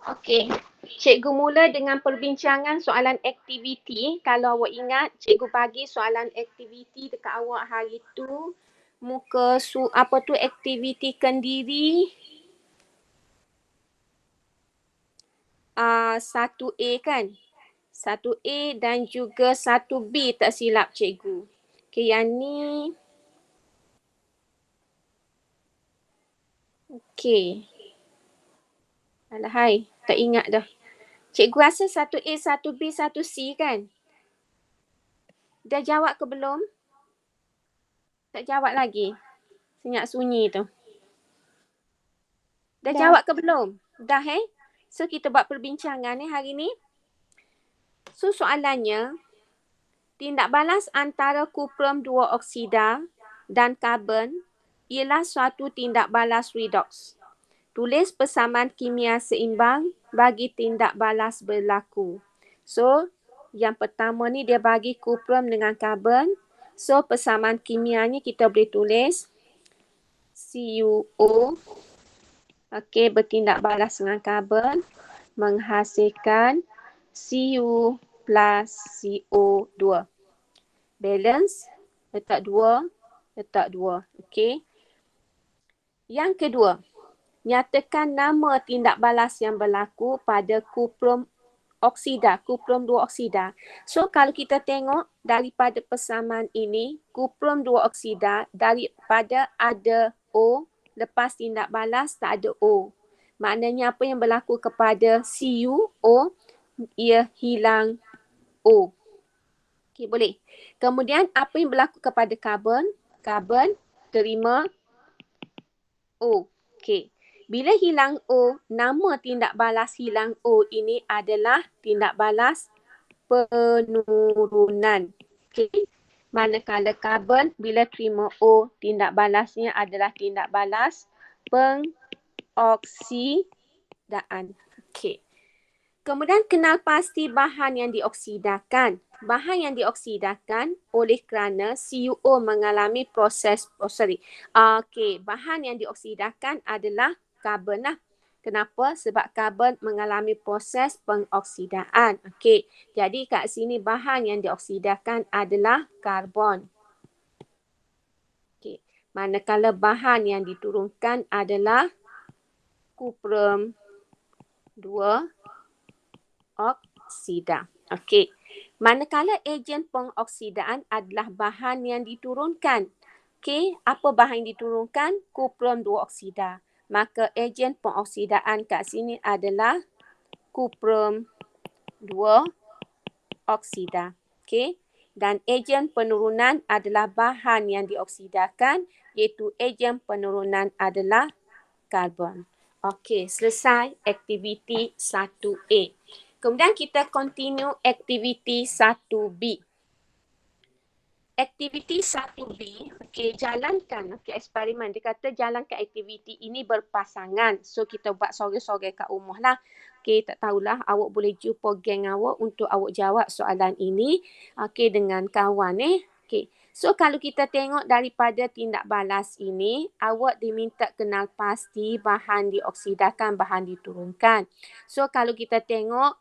Okey. Cikgu mula dengan perbincangan soalan aktiviti. Kalau awak ingat, cikgu bagi soalan aktiviti dekat awak hari tu. Muka apa tu aktiviti kendiri 1A kan? 1A dan juga 1B tak silap cikgu. Okey, yang ni. Okey. Alahai, tak ingat dah. Cikgu rasa 1A, 1B, 1C kan? Dah jawab ke belum? Tak jawab lagi. Senyap sunyi tu. Dah jawab ke belum? Dah So kita buat perbincangan hari ni. So soalannya, tindak balas antara kuprum 2 oksida dan karbon ialah suatu tindak balas redox. Tulis persamaan kimia seimbang bagi tindak balas berlaku. So, yang pertama ni dia bagi kuprum dengan karbon. So, persamaan kimianya kita boleh tulis CuO. Okey, bertindak balas dengan karbon menghasilkan Cu plus CO2. Balance, letak 2, letak 2. Okey. Yang kedua, nyatakan nama tindak balas yang berlaku pada kuprum oksida, kuprum 2 oksida. So, kalau kita tengok daripada persamaan ini, kuprum 2 oksida daripada ada O, lepas tindak balas tak ada O. Maknanya apa yang berlaku kepada CuO, ia hilang O. Okey, boleh. Kemudian apa yang berlaku kepada karbon? Karbon terima O. Okey. Bila hilang O, nama tindak balas hilang O ini adalah tindak balas penurunan. Okey. Manakala karbon bila terima O, tindak balasnya adalah tindak balas pengoksidaan. Okey. Kemudian kenal pasti bahan yang dioksidakan. Bahan yang dioksidakan oleh kerana CuO mengalami bahan yang dioksidakan adalah karbon lah. Kenapa? Sebab karbon mengalami proses pengoksidaan. Okey, jadi kat sini bahan yang dioksidakan adalah karbon. Okey, manakala bahan yang diturunkan adalah kuprum 2 oksida. Okey. Manakala ejen pengoksidaan adalah bahan yang diturunkan. Okey, apa bahan yang diturunkan? Kuprum 2 oksida. Maka ejen pengoksidaan kat sini adalah kuprum 2 oksida. Okey. Dan ejen penurunan adalah bahan yang dioksidakan, iaitu ejen penurunan adalah karbon. Okey, selesai aktiviti 1A. Kemudian kita continue aktiviti 1B. Aktiviti 1B, okey, jalankan eksperimen. Dia kata jalankan aktiviti ini berpasangan. So kita buat sore-sore kat rumah lah. Okey, tak tahulah awak boleh jumpa geng awak untuk awak jawab soalan ini. Okey, dengan kawan Okey. So kalau kita tengok daripada tindak balas ini, awak diminta kenal pasti bahan dioksidakan, bahan diturunkan. So kalau kita tengok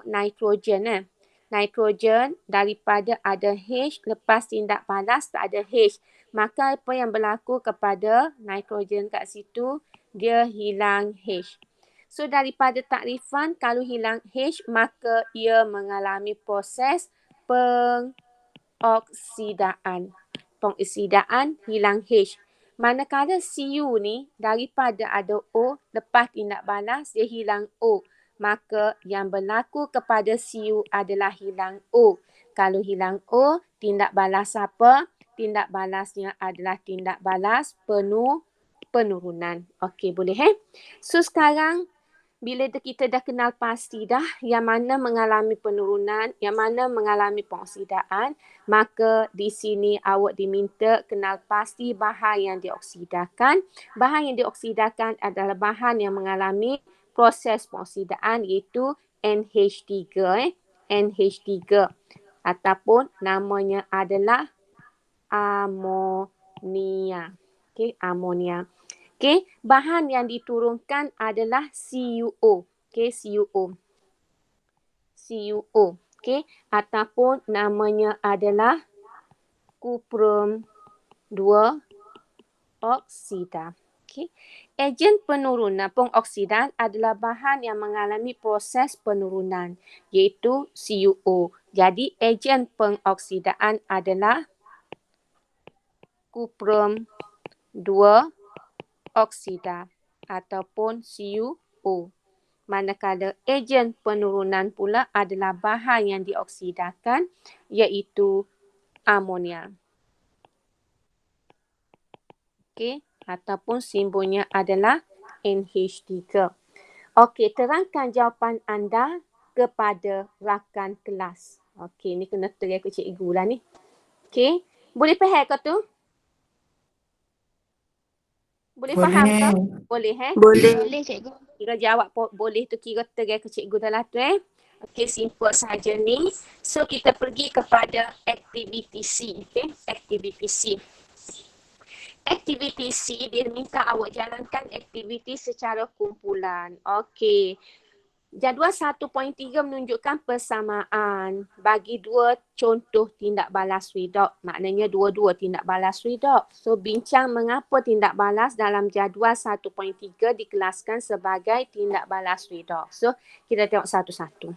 nitrogen nitrogen daripada ada H, lepas tindak balas tak ada H. Maka apa yang berlaku kepada nitrogen kat situ, dia hilang H. So daripada takrifan, kalau hilang H, maka ia mengalami proses pengoksidaan. Pengoksidaan hilang H. Manakala Cu ni daripada ada O, lepas tindak balas dia hilang O. Maka yang berlaku kepada Cu adalah hilang O. Kalau hilang O, tindak balas apa? Tindak balasnya adalah tindak balas penurunan. Okey, boleh So sekarang bila kita dah kenal pasti dah yang mana mengalami penurunan, yang mana mengalami pengoksidaan, maka di sini awak diminta kenal pasti bahan yang dioksidakan. Bahan yang dioksidakan adalah bahan yang mengalami proses pengoksidaan iaitu NH3 NH3 ataupun namanya adalah amonia. Okey, amonia. Okey, bahan yang diturunkan adalah CuO. Okey, CuO. CuO. Okey, ataupun namanya adalah kuprum 2 oksida. Okey. Ejen penurunan pengoksidan adalah bahan yang mengalami proses penurunan iaitu CuO. Jadi ejen pengoksidaan adalah kuprum 2 oksida ataupun CuO. Manakala ejen penurunan pula adalah bahan yang dioksidakan iaitu amonia. Okey, ataupun simbolnya adalah NH3. Okey, terangkan jawapan anda kepada rakan kelas. Okey, ni kena try aku cikgu lah ni. Okey, boleh faham ke tu? Boleh faham ke? Boleh Boleh cikgu. Kira jawab boleh tu kira try aku cikgu dah lah tu Okey, simple saja ni. So, kita pergi kepada aktiviti C. Okey, aktiviti C. Aktiviti C, dia minta awak jalankan aktiviti secara kumpulan. Okey. Jadual 1.3 menunjukkan persamaan bagi dua contoh tindak balas redox. Maknanya dua-dua tindak balas redox. So, bincang mengapa tindak balas dalam jadual 1.3 dikelaskan sebagai tindak balas redox. So, kita tengok satu-satu.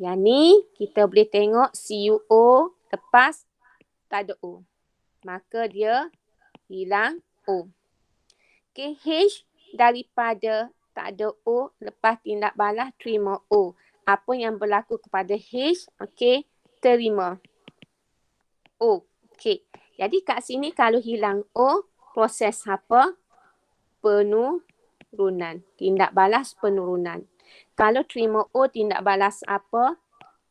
Yang ni, kita boleh tengok CuO lepas tak ada O. Maka dia hilang O. Okay, H daripada tak ada O lepas tindak balas terima O. Apa yang berlaku kepada H? Okay, terima O. Okay, jadi kat sini kalau hilang O, proses apa? Penurunan. Tindak balas penurunan. Kalau terima O, tindak balas apa?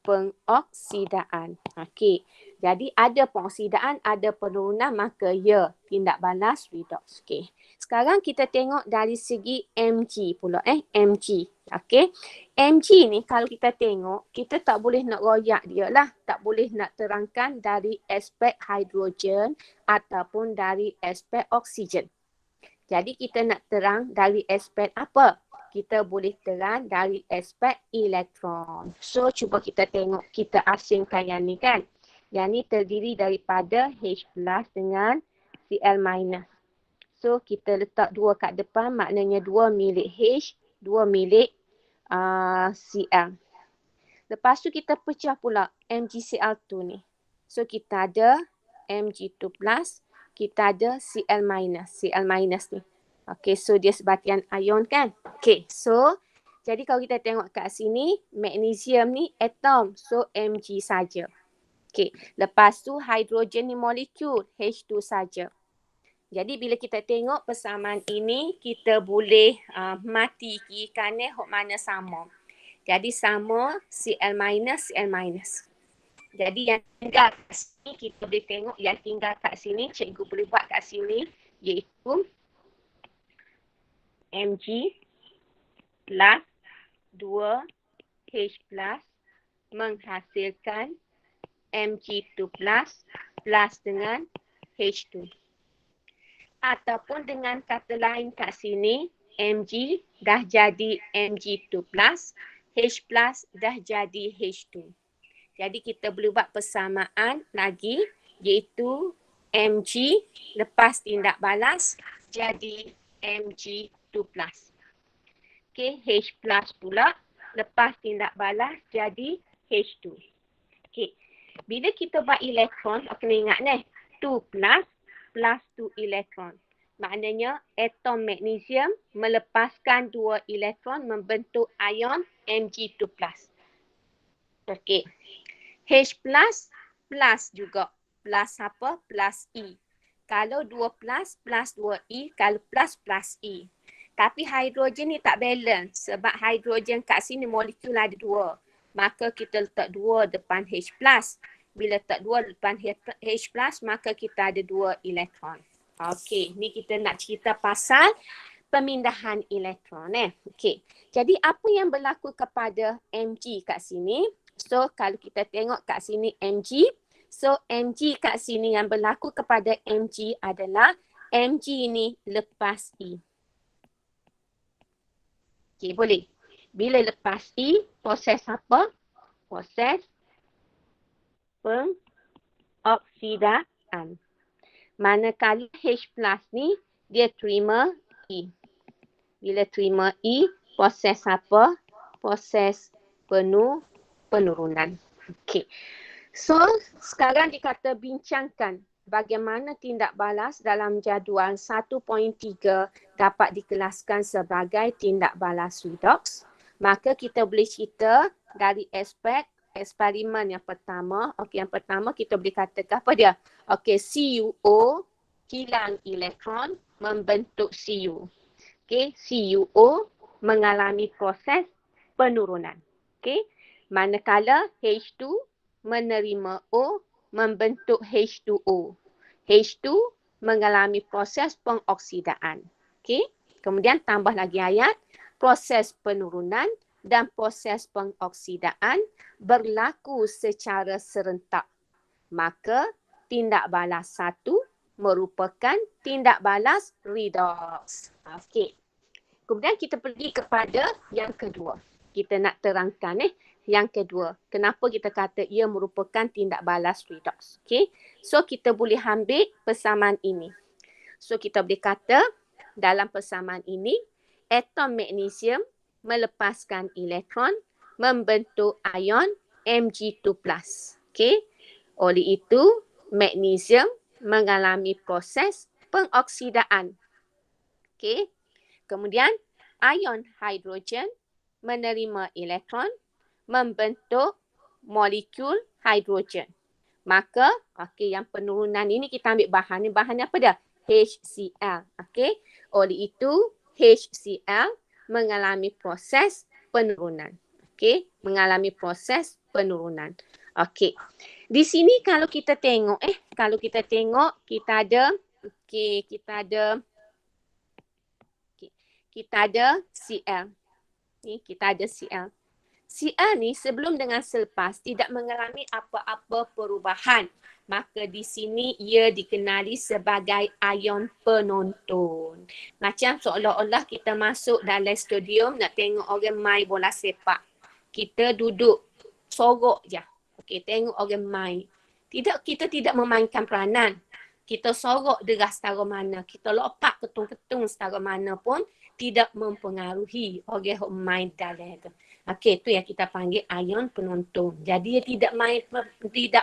Pengoksidaan. Okey. Jadi ada pengoksidaan, ada penurunan, maka ya, tindak balas redox. Okey. Sekarang kita tengok dari segi Mg pula Mg. Okey. Mg ni kalau kita tengok, kita tak boleh nak royak dia lah. Tak boleh nak terangkan dari aspek hidrogen ataupun dari aspek oksigen. Jadi kita nak terang dari aspek apa? Kita boleh terang dari aspek elektron. So, cuba kita tengok, kita asingkan yang ni kan. Yang ni terdiri daripada H plus dengan Cl minus. So, kita letak 2 kat depan, maknanya 2 milik H, 2 milik Cl. Lepas tu kita pecah pula MgCl2 ni. So, kita ada Mg2 plus, kita ada Cl minus ni. Okay, so dia sebatian ion kan? Okay, so jadi kalau kita tengok kat sini, magnesium ni atom, so Mg saja. Okay, lepas tu hidrogen ni molekul, H2 saja. Jadi bila kita tengok persamaan ini, kita boleh mati kiri kanan hok mana sama. Jadi sama Cl minus. Jadi yang tinggal kat sini, kita boleh tengok yang tinggal kat sini, cikgu boleh buat kat sini, iaitu Mg plus 2H plus menghasilkan Mg2 plus dengan H2. Ataupun dengan kata lain kat sini, Mg dah jadi Mg2 plus, H plus dah jadi H2. Jadi kita boleh buat persamaan lagi, iaitu Mg lepas tindak balas jadi Mg2 plus. Okay, H plus pula lepas tindak balas jadi H2. Okay, bila kita buat elektron, kena ingat ni, 2 plus 2 elektron. Maknanya atom magnesium melepaskan 2 elektron membentuk ion Mg2 plus. Okay, H plus juga. Plus apa? Plus E. Kalau 2 plus 2 E, kalau plus E. Tapi hidrogen ni tak balance sebab hidrogen kat sini molekul ada 2. Maka kita letak 2 depan H plus. Bila letak 2 depan H plus, maka kita ada 2 elektron. Okey, ni kita nak cerita pasal pemindahan elektron. Okey, jadi apa yang berlaku kepada Mg kat sini? So, kalau kita tengok kat sini Mg, so Mg kat sini yang berlaku kepada Mg adalah Mg ni lepas E. Okey, boleh. Bila lepas E, proses apa? Proses pengoksidaan. Manakala H plus ni, dia terima E. Bila terima E, proses apa? Proses penurunan. Okey. So, sekarang dikata bincangkan bagaimana tindak balas dalam jadual 1.3 dapat dikelaskan sebagai tindak balas redox. Maka kita boleh cerita dari aspek eksperimen yang pertama. Okey, yang pertama kita boleh katakan apa dia? Okey, CuO hilang elektron membentuk Cu. Okey, CuO mengalami proses penurunan. Okey, manakala H2 menerima O membentuk H2O. H2 mengalami proses pengoksidaan. Okey, kemudian tambah lagi ayat, proses penurunan dan proses pengoksidaan berlaku secara serentak. Maka tindak balas 1 merupakan tindak balas redox. Okey. Kemudian kita pergi kepada yang kedua. Kita nak terangkan yang kedua. Kenapa kita kata ia merupakan tindak balas redox. Okey. So kita boleh ambil persamaan ini. So kita boleh kata dalam persamaan ini atom magnesium melepaskan elektron membentuk ion Mg2+. Okey. Oleh itu magnesium mengalami proses pengoksidaan. Okey. Kemudian ion hidrogen menerima elektron membentuk molekul hidrogen. Maka okey, yang penurunan ini kita ambil bahan ni, bahannya apa dia? HCl. Okey. Oleh itu HCl mengalami proses penurunan. Okey, mengalami proses penurunan. Okey. Di sini kalau kita tengok kita ada kita ada Cl. Ni kita ada Cl. Cl ni sebelum dengan selepas tidak mengalami apa-apa perubahan. Maka di sini ia dikenali sebagai ion penonton. Macam seolah-olah kita masuk dalam stadium nak tengok orang main bola sepak. Kita duduk sorok je. Okey, tengok orang main. Kita tidak memainkan peranan. Kita sorok deras setara mana. Kita lopak ketung-ketung setara mana pun tidak mempengaruhi orang yang main dalam tu. Okey, tu yang kita panggil ion penonton. Jadi dia tidak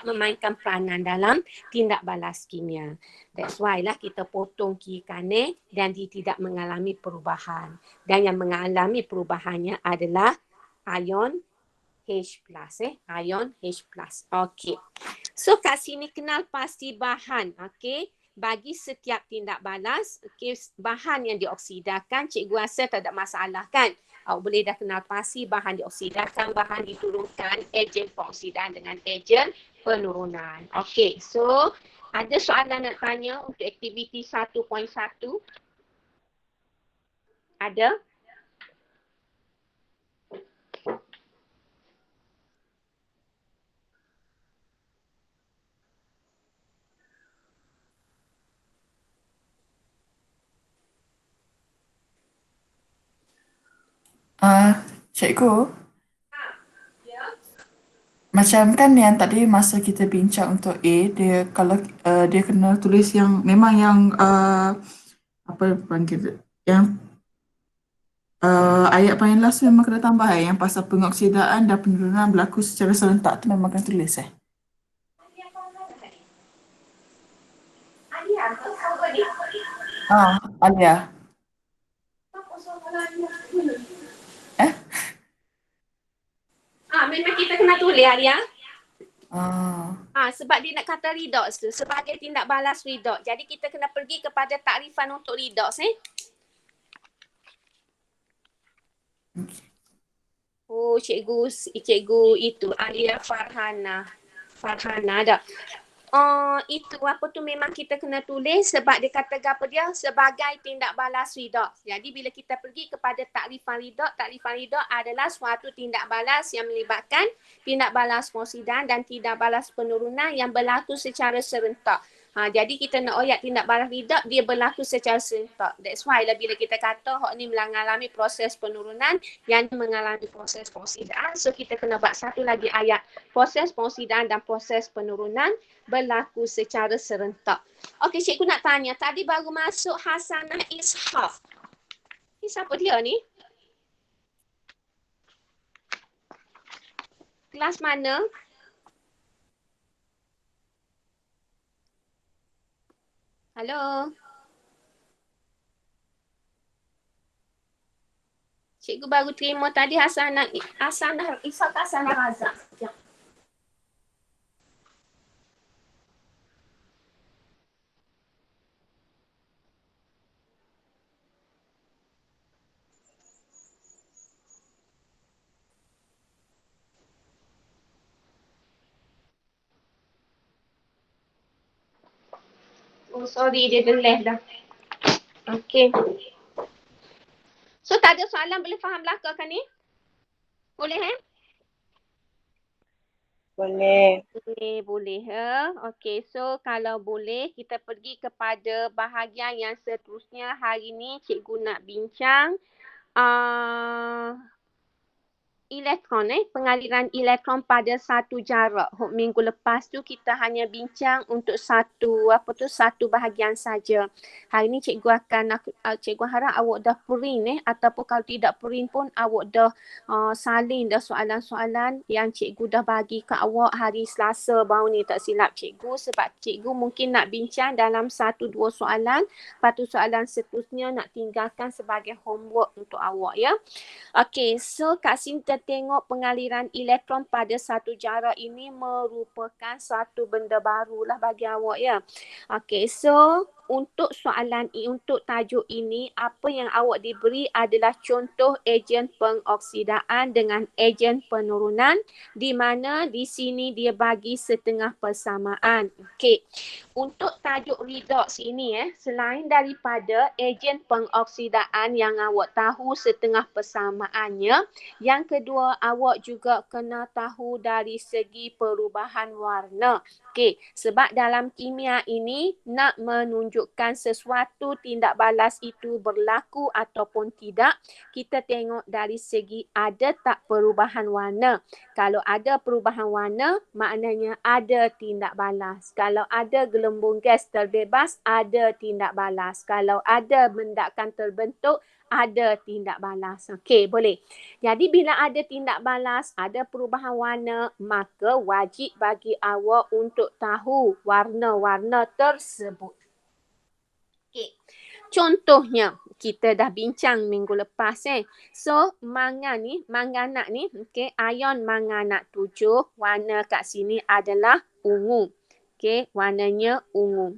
memainkan peranan dalam tindak balas kimia. That's why lah kita potong kiri kanan dan dia tidak mengalami perubahan. Dan yang mengalami perubahannya adalah ion H+, ion H+. Okey. So kat sini kenal pasti bahan, okey. Bagi setiap tindak balas, okay, bahan yang dioksidakan, cikgu rasa tak ada masalah kan? Awak boleh dah kenal pasti bahan dioksidakan, bahan diturunkan, ejen pengoksidan dengan ejen penurunan. Okey, so ada soalan nak tanya untuk aktiviti 1.1? Ada? Cikgu, Ya. macam kan yang tadi masa kita bincang untuk A, dia kalau dia kena tulis yang memang yang apa panggil yang ayat paling last tu memang kena tambah yang pasal pengoksidaan dan penurunan berlaku secara serentak tu memang kena tulis Alia. Memang kita kena tulis Alia. Ah. Sebab dia nak kata redox tu sebagai tindak balas redox. Jadi kita kena pergi kepada takrifan untuk redox Oh, cikgu itu Alia Farhana ada. Itu apa tu memang kita kena tulis sebab dia kata apa dia sebagai tindak balas redox. Jadi bila kita pergi kepada takrifan redox adalah suatu tindak balas yang melibatkan tindak balas pengoksidan dan tindak balas penurunan yang berlaku secara serentak. Jadi kita nak oyak tindak balas redak, dia berlaku secara serentak. That's why lah bila kita kata hok ni mengalami proses penurunan, yang mengalami proses pengoksidaan. So kita kena buat satu lagi ayat. Proses pengoksidaan dan proses penurunan berlaku secara serentak. Okey, cikgu nak tanya. Tadi baru masuk Hasanah Ishak. Ni siapa dia ni? Kelas mana? Halo. Cikgu baru terima tadi Hasanah Ishak, Hasanah Razak. Ya. Oh, sorry, dia delay dah. Okey. So, tak ada soalan, boleh faham belaka kan ni? Boleh, Boleh. Boleh. Okey, so kalau boleh, kita pergi kepada bahagian yang seterusnya. Hari ni, cikgu nak bincang elektron, pengaliran elektron pada satu jarak. Minggu lepas tu kita hanya bincang untuk satu bahagian saja. Hari ni cikgu harap awak dah print ataupun kalau tidak print pun awak dah salin dah soalan-soalan yang cikgu dah bagi ke awak hari Selasa baru ni, tak silap cikgu, sebab cikgu mungkin nak bincang dalam 1-2 soalan, lepas tu soalan seterusnya nak tinggalkan sebagai homework untuk awak ya. Okey, so Kak Sinta tengok pengaliran elektron pada satu jarak ini merupakan satu benda barulah bagi awak ya. Okey, so untuk tajuk ini, apa yang awak diberi adalah contoh ejen pengoksidaan dengan ejen penurunan, di mana di sini dia bagi setengah persamaan. Okey, untuk tajuk redox ini selain daripada ejen pengoksidaan yang awak tahu setengah persamaannya, yang kedua awak juga kena tahu dari segi perubahan warna. Okey, sebab dalam kimia ini nak menunjukkan sesuatu tindak balas itu berlaku ataupun tidak, kita tengok dari segi ada tak perubahan warna. Kalau ada perubahan warna, maknanya ada tindak balas. Kalau ada gelembung gas terbebas, ada tindak balas. Kalau ada bendakan terbentuk, ada tindak balas. Okey, boleh. Jadi bila ada tindak balas, ada perubahan warna, maka wajib bagi awak untuk tahu warna-warna tersebut. Okey. Contohnya, kita dah bincang minggu lepas So, manganat ni, okey, ion manganat 7, warna kat sini adalah ungu. Okey, warnanya ungu.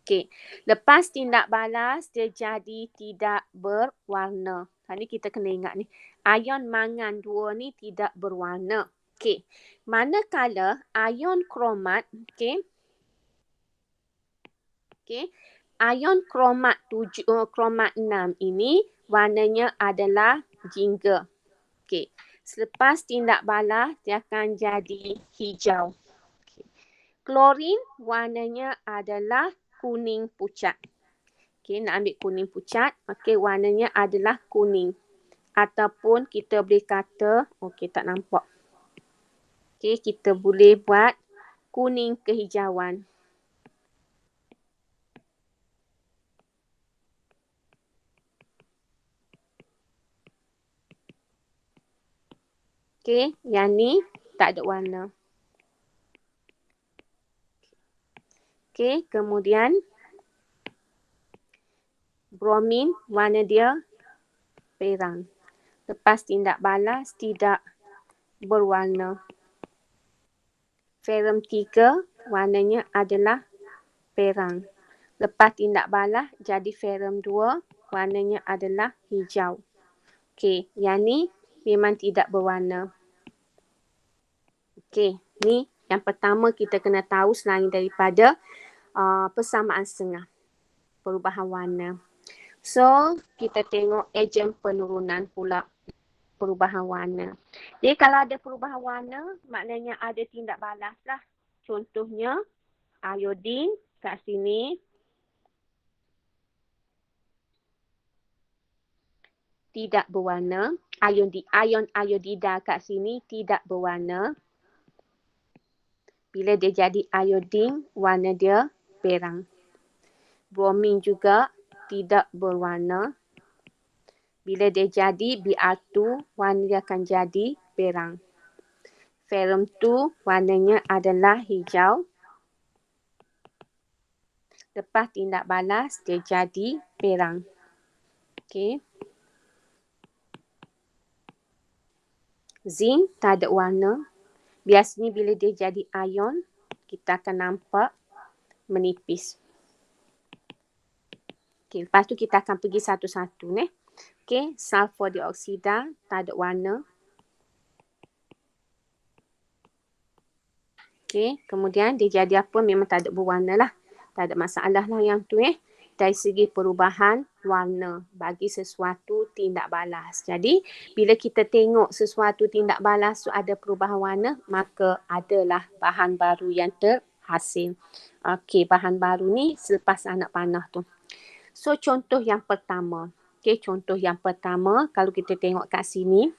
Okey, lepas tindak balas, dia jadi tidak berwarna. Ni kita kena ingat ni. Ion mangan 2 ni tidak berwarna. Okey, manakala ion kromat, okey, ion kromat 6 ini warnanya adalah jingga. Okey, selepas tindak balas, dia akan jadi hijau. Okay. Klorin warnanya adalah kuning pucat. Okey, nak ambil kuning pucat. Okey, warnanya adalah kuning. Ataupun kita boleh kata, okey tak nampak. Okey, kita boleh buat kuning kehijauan. Okey, yang ni tak ada warna. Okey, kemudian bromin warna dia perang. Lepas tindak balas tidak berwarna. Ferrum 3 warnanya adalah perang. Lepas tindak balas jadi ferrum 2 warnanya adalah hijau. Okey, yang ni memang tidak berwarna. Okey, ni yang pertama kita kena tahu selain daripada persamaan setengah, perubahan warna. So, kita tengok ejen penurunan pula, perubahan warna. Jadi kalau ada perubahan warna, maknanya ada tindak balas lah. Contohnya, iodin kat sini tidak berwarna. Ion iodida kat sini tidak berwarna. Bila dia jadi iodine, warna dia perang. Bromin juga tidak berwarna. Bila dia jadi Br2, warna dia akan jadi perang. Ferrum 2 warnanya adalah hijau. Lepas tindak balas, dia jadi perang. Okey. Zinc tak ada warna. Biasanya bila dia jadi ion, kita akan nampak menipis. Okey, lepas tu kita akan pergi satu-satu ni. Okey, sulfur dioksida tak ada warna. Okey, kemudian dia jadi apa? Memang tak ada berwarna lah. Tak ada masalah lah yang tu dari segi perubahan warna bagi sesuatu tindak balas. Jadi, bila kita tengok sesuatu tindak balas tu ada perubahan warna, maka adalah bahan baru yang terhasil. Okey, bahan baru ni selepas anak panah tu. So, contoh yang pertama. Okey, contoh yang pertama, kalau kita tengok kat sini,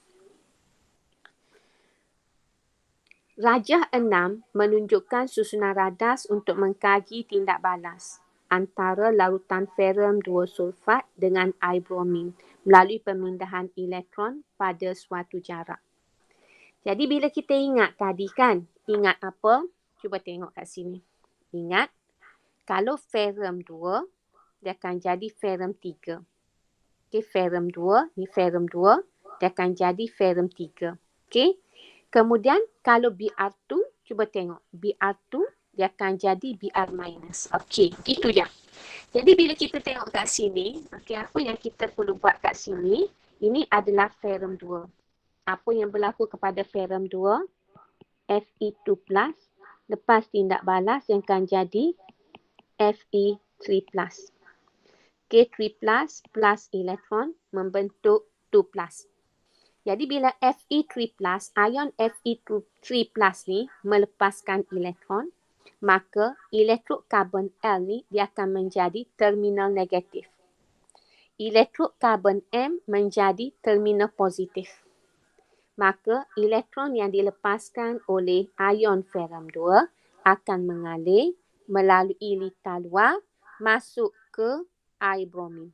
Rajah 6 menunjukkan susunan radas untuk mengkaji tindak balas antara larutan ferrum 2 sulfat dengan air bromin melalui pemindahan elektron pada suatu jarak. Jadi bila kita ingat tadi kan, ingat apa? Cuba tengok kat sini. Ingat, kalau ferrum 2, dia akan jadi ferrum 3. Okey, ferrum 2, ni ferrum 2, dia akan jadi ferrum 3. Okey. Kemudian kalau Br2, cuba tengok. Br2 dia akan jadi Br minus. Okey, itu je. Jadi bila kita tengok kat sini, okey, apa yang kita perlu buat kat sini, ini adalah ferrum 2. Apa yang berlaku kepada ferrum 2? Fe2+, lepas tindak balas yang akan jadi Fe3+. Okey, 3+ plus elektron membentuk 2+. Jadi bila Fe3+, ion Fe3+ ni melepaskan elektron, maka elektrod karbon L ni dia akan menjadi terminal negatif. Elektrod karbon M menjadi terminal positif. Maka elektron yang dilepaskan oleh ion ferrum 2 akan mengalir melalui litar luar masuk ke air bromin.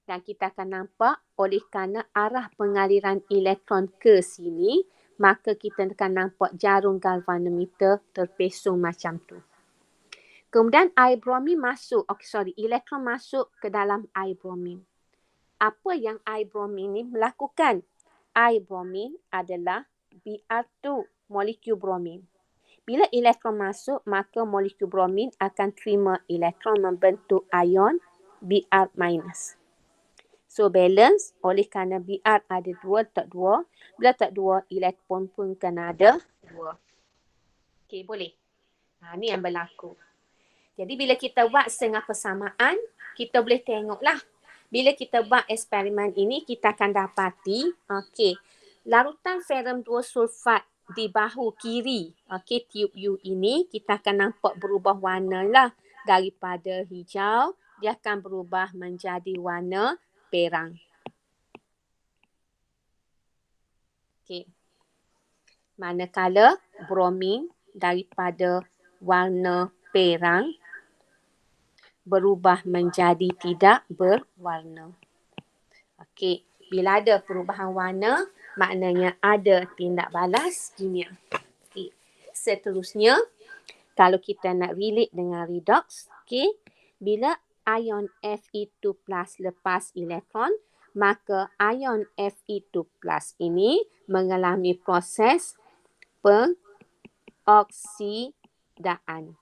Dan kita akan nampak oleh kerana arah pengaliran elektron ke sini, maka kita akan nampak jarum galvanometer terpesong macam tu. Kemudian air bromin masuk, elektron masuk ke dalam air bromin. Apa yang air bromin ni melakukan? Air bromin adalah Br2, molekul bromin. Bila elektron masuk, maka molekul bromin akan terima elektron membentuk ion Br minus. So balance oleh kerana Br ada 2 letak 2. Bila letak 2, elektron pun kena ada 2. Okey, boleh? Ni yang berlaku. Jadi bila kita buat setengah persamaan, kita boleh tengoklah. Bila kita buat eksperimen ini, kita akan dapati, larutan ferrum 2 sulfat di bahu kiri, tube U ini, kita akan nampak berubah warna lah. Daripada hijau, dia akan berubah menjadi warna perang. Okey. Manakala bromin daripada warna perang berubah menjadi tidak berwarna. Okey, bila ada perubahan warna, maknanya ada tindak balas kimia. Okey. Seterusnya, kalau kita nak relate dengan redox, bila ion Fe2+ lepas elektron, maka ion Fe2+ ini mengalami proses pengoksidaan.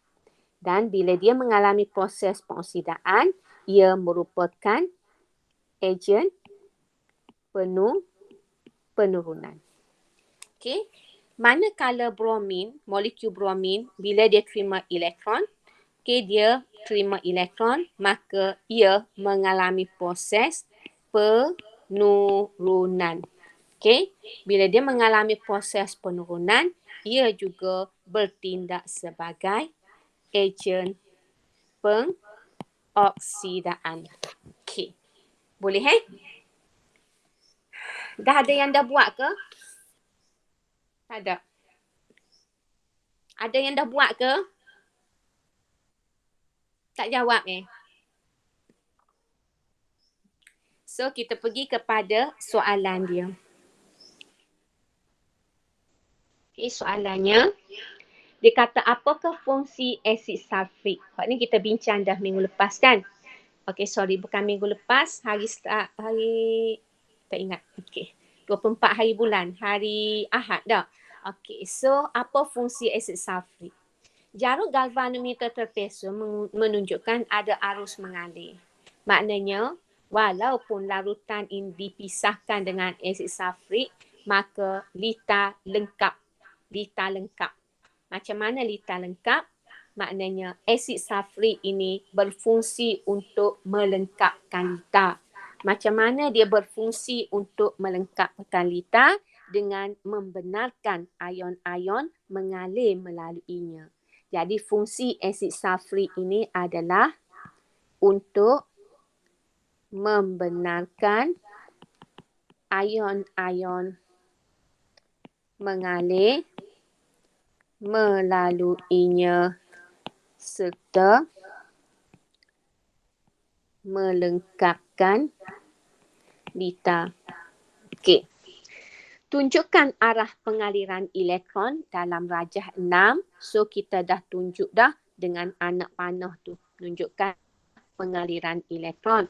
Dan bila dia mengalami proses pengoksidaan, ia merupakan ejen penurunan. Okey. Manakala bromin, molekul bromin, bila dia terima elektron, dia terima elektron, maka ia mengalami proses penurunan. Bila dia mengalami proses penurunan, ia juga bertindak sebagai ejen pengoksidaan. Okey. Boleh Dah ada yang dah buat ke? Tak ada. Ada yang dah buat ke? Tak jawab So, kita pergi kepada soalan dia. Okay, soalannya. Dia kata, apakah fungsi asid sulfik? Hak ni kita bincang dah minggu lepas kan? Okay, sorry. Bukan minggu lepas. Hari tak ingat. Okay. 24 hari bulan. Hari Ahad dah. Okay, so apa fungsi asid sulfik? Jarum galvanometer terpesong menunjukkan ada arus mengalir. Maknanya, walaupun larutan ini dipisahkan dengan asid sulfik, maka litar lengkap. Macam mana litar lengkap? Maknanya asid sulfrik ini berfungsi untuk melengkapkan litar. Macam mana dia berfungsi untuk melengkapkan litar? Dengan membenarkan ion-ion mengalir melaluinya. Jadi fungsi asid sulfrik ini adalah untuk membenarkan ion-ion mengalir melaluinya serta melengkapkan litar. Okey. Tunjukkan arah pengaliran elektron dalam rajah 6. So kita dah tunjuk dah dengan anak panah tu. Tunjukkan pengaliran elektron.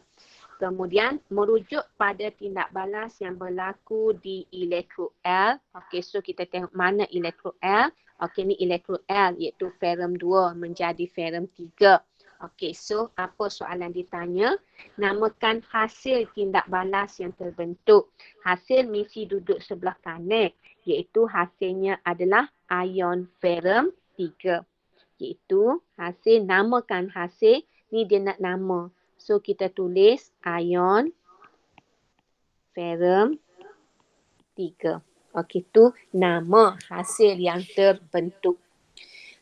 Kemudian merujuk pada tindak balas yang berlaku di elektrod L. Okey, so kita tengok mana elektrod L. Okey, ni elektrod L iaitu ferrum 2 menjadi ferrum 3. Okey, so apa soalan ditanya? Namakan hasil tindak balas yang terbentuk. Hasil misi duduk sebelah kanan iaitu hasilnya adalah ion ferrum 3. Iaitu hasil, namakan hasil, ni dia nak nama. So kita tulis ion ferrum 3. Okey, tu nama hasil yang terbentuk.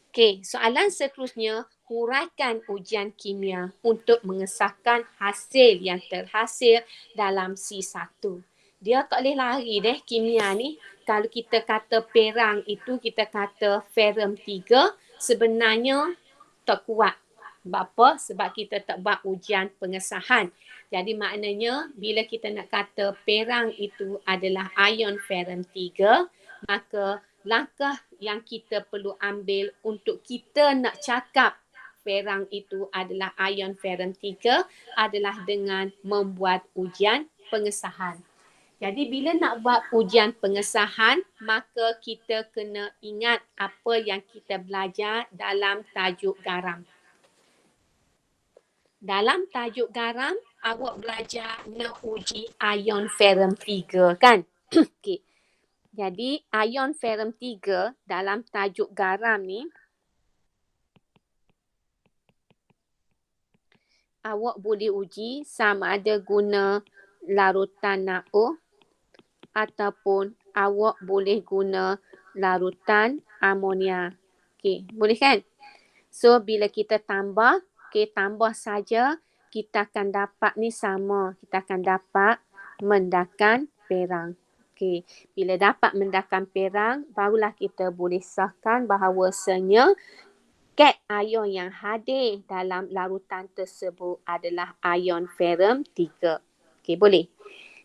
Okey, soalan seterusnya, huraikan ujian kimia untuk mengesahkan hasil yang terhasil dalam C1. Dia tak boleh lari kimia ni. Kalau kita kata perang itu, kita kata ferrum 3, sebenarnya tak kuat. Sebab apa? Sebab kita tak buat ujian pengesahan. Jadi maknanya bila kita nak kata perang itu adalah ion ferrum 3, maka langkah yang kita perlu ambil untuk kita nak cakap perang itu adalah ion ferrum 3 adalah dengan membuat ujian pengesahan. Jadi bila nak buat ujian pengesahan, maka kita kena ingat apa yang kita belajar dalam tajuk garam. Dalam tajuk garam, awak belajar nak uji ion ferrum 3 kan? Okey. Jadi ion ferrum 3 dalam tajuk garam ni, awak boleh uji sama ada guna larutan NaO ataupun awak boleh guna larutan amonia. Okey, boleh kan? So bila kita tambah, tambah saja, kita akan dapat ni sama. Kita akan dapat mendakan perang. Okey, bila dapat mendakan perang, barulah kita boleh sahkan bahawasanya kat ion yang hadir dalam larutan tersebut adalah ion ferrum 3. Okey, boleh.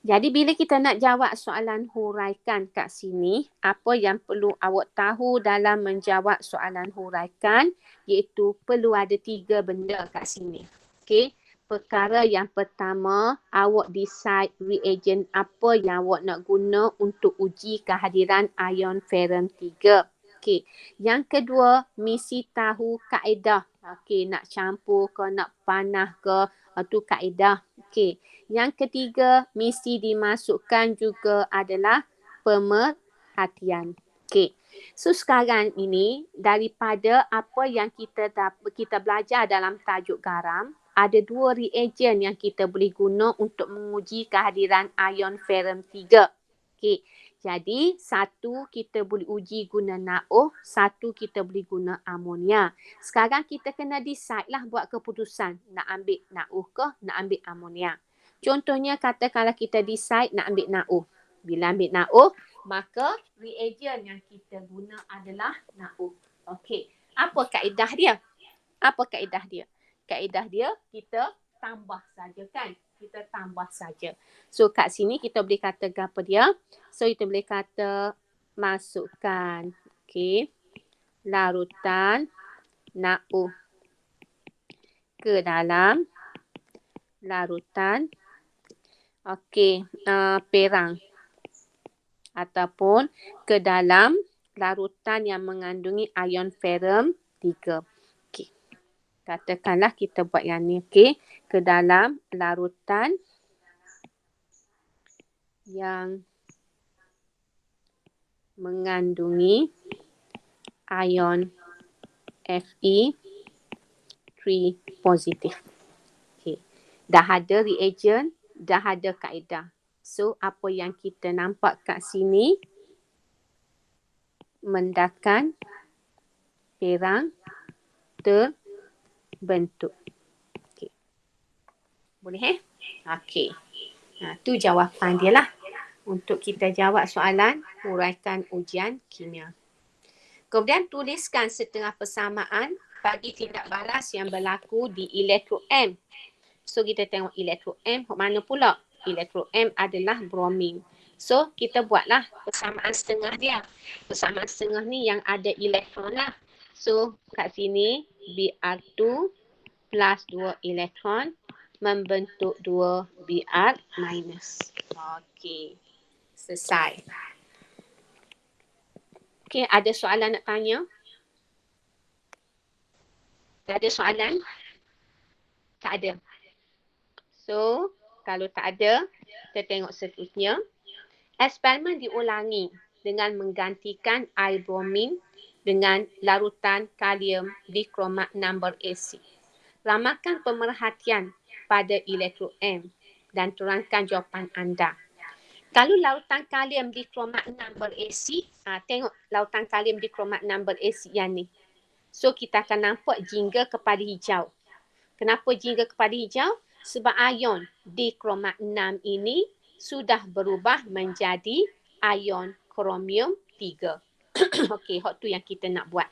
Jadi bila kita nak jawab soalan huraikan kat sini, apa yang perlu awak tahu dalam menjawab soalan huraikan, iaitu perlu ada 3 benda kat sini. Okey. Perkara yang pertama, awak decide reagent apa yang awak nak guna untuk uji kehadiran ion ferrum 3. Okey. Yang kedua, mesti tahu kaedah. Okey, nak campur ke, nak panah ke, itu kaedah. Okey. Yang ketiga, mesti dimasukkan juga adalah pemerhatian. Okey. So sekarang ini, daripada apa yang kita belajar dalam tajuk garam, ada 2 reagen yang kita boleh guna untuk menguji kehadiran ion ferrum 3. Okey. Jadi, satu kita boleh uji guna NaOH, satu kita boleh guna amonia. Sekarang kita kena decide lah buat keputusan. Nak ambil NaOH ke, nak ambil amonia. Contohnya, katakanlah kita decide nak ambil NaOH. Bila ambil NaOH, maka reagent yang kita guna adalah NaOH. Okey, apa kaedah dia? Apa kaedah dia? Kaedah dia, kita tambah saja kan? Kita tambah saja. So, kat sini kita boleh kata apa dia? So, kita boleh kata masukkan larutan NaOH ke dalam larutan perang ataupun ke dalam larutan yang mengandungi ion ferrum 3. Okey. Katakanlah kita buat yang ni, okey, ke dalam larutan yang mengandungi ion Fe3 positif. Okey. Dah ada reagent, dah ada kaedah. So, apa yang kita nampak kat sini, mendakan perang terbentuk. Okay. Boleh Okey. Tu jawapan dia lah. Untuk kita jawab soalan huraikan ujian kimia. Kemudian tuliskan setengah persamaan bagi tindak balas yang berlaku di elektro M. So, kita tengok elektro M mana pula? Elektro M adalah bromine. So, kita buatlah persamaan setengah dia. Persamaan setengah ni yang ada elektron lah. So, kat sini Br2 plus 2 elektron membentuk 2 Br minus. Okey. Selesai. Okey, ada soalan nak tanya? Ada soalan? Tak ada. So, kalau tak ada, kita tengok seterusnya. Eksperimen diulangi dengan menggantikan air bromin dengan larutan kalium dikromat 6 beracid. Ramalkan pemerhatian pada elektro M dan terangkan jawapan anda. Kalau larutan kalium dikromat 6 beracid, tengok larutan kalium dikromat 6 beracid yang ni. So, kita akan nampak jingga kepada hijau. Kenapa jingga kepada hijau? Sebab ion dikromat 6 ini sudah berubah menjadi ion kromium 3. Okey, hot tu yang kita nak buat.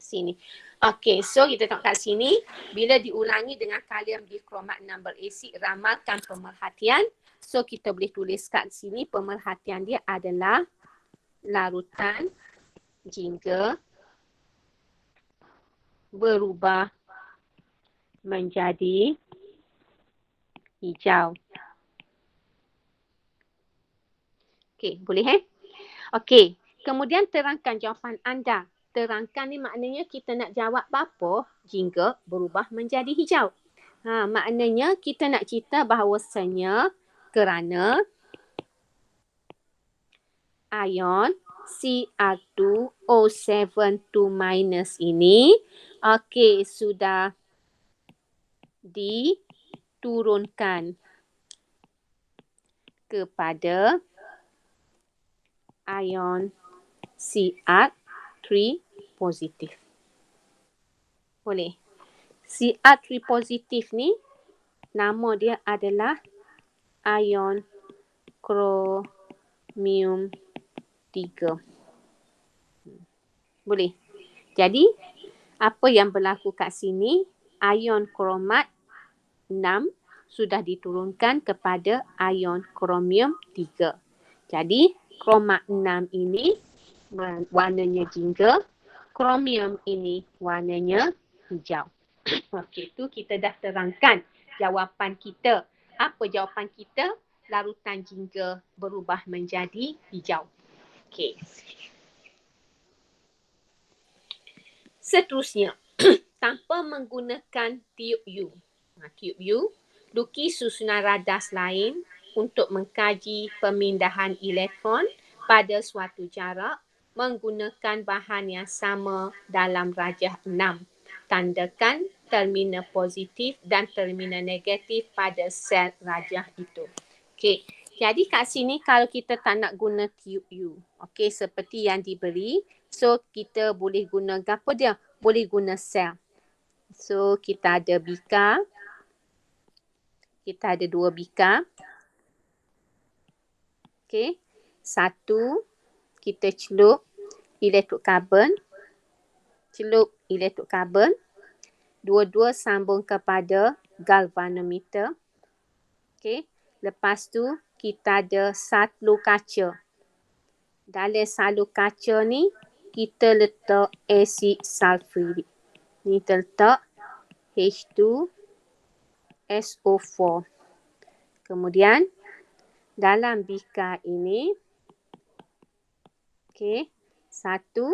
Sini. Okey, so kita tengok kat sini. Bila diulangi dengan kalium dikromat 6 beracid, ramalkan pemerhatian. So, kita boleh tulis kat sini pemerhatian dia adalah larutan jingga berubah menjadi hijau. Okey, boleh Okey, kemudian terangkan jawapan anda. Terangkan ni maknanya kita nak jawab apa? Jingga berubah menjadi hijau. Maknanya kita nak cerita bahawasanya kerana ion Cr2O7 2- ini sudah diturunkan kepada ion Cr3 positif. Boleh. Cr3 positif ni nama dia adalah ion kromium 3. Boleh. Jadi, apa yang berlaku kat sini, ion kromat 6 sudah diturunkan kepada ion kromium 3. Jadi, kromat 6 ini warnanya jingga, kromium ini warnanya hijau. Okey, tu kita dah terangkan jawapan kita. Apa jawapan kita? Larutan jingga berubah menjadi hijau. Okey. Seterusnya, tanpa menggunakan tiub U. Tiub U, lukis susunan radas lain untuk mengkaji pemindahan elektron pada suatu jarak menggunakan bahan yang sama dalam rajah 6. Tandakan terminal positif dan terminal negatif pada sel rajah itu. Okey, Jadi kat sini kalau kita tak nak guna tube U, okey, seperti yang diberi, so kita boleh guna apa dia? Boleh guna sel. So kita ada bika, kita ada 2 bika. Okey. Satu, kita celup elektrokarbon, celup elektrokarbon. Dua-dua sambung kepada galvanometer. Okey. Lepas tu kita ada satu kaca. Dalam satu kaca ni kita letak asid sulfurik. Ni kita letak H2SO4. Kemudian dalam bika ini, okey, satu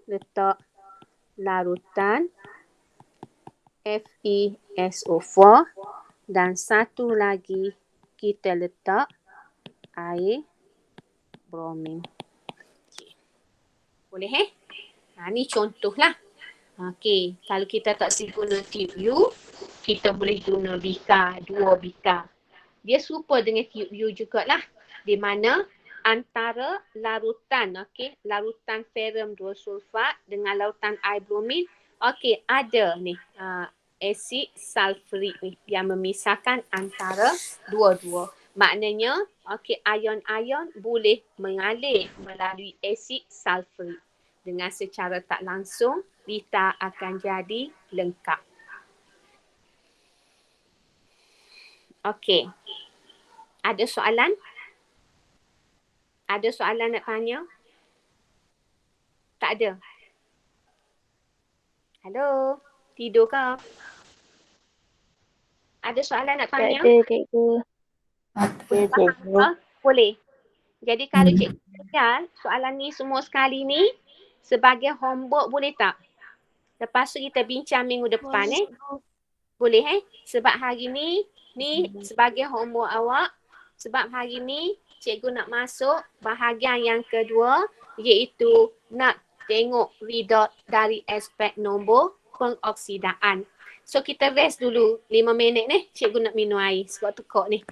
letak larutan FeSO4 dan satu lagi kita letak air bromin. Okay. Boleh ni contohlah. Okey, kalau kita tak guna tube U, kita boleh guna bika, 2 bika. Dia serupa dengan tube U jugalah. Di mana antara larutan, okey, larutan ferrum 2 sulfat dengan larutan air bromin, okey, ada ni asid sulfurik ni yang memisahkan antara dua-dua. Maknanya, okey, ion-ion boleh mengalir melalui asid sulfurik. Dengan secara tak langsung, kita akan jadi lengkap. Okey. Ada soalan? Ada soalan nak tanya? Tak ada? Halo? Tidur ke? Ada soalan nak tanya? Tak ada, cikgu. Boleh faham ke? Boleh. Jadi kalau cikgu tinggal soalan ni semua sekali ni sebagai homework boleh tak? Lepas tu kita bincang minggu depan Boleh Sebab hari ni sebagai homework awak. Sebab hari ni cikgu nak masuk bahagian yang kedua iaitu nak tengok result dari aspek nombor pengoksidaan. So kita rest dulu 5 minit ni. Cikgu nak minum air sebab tekuk ni.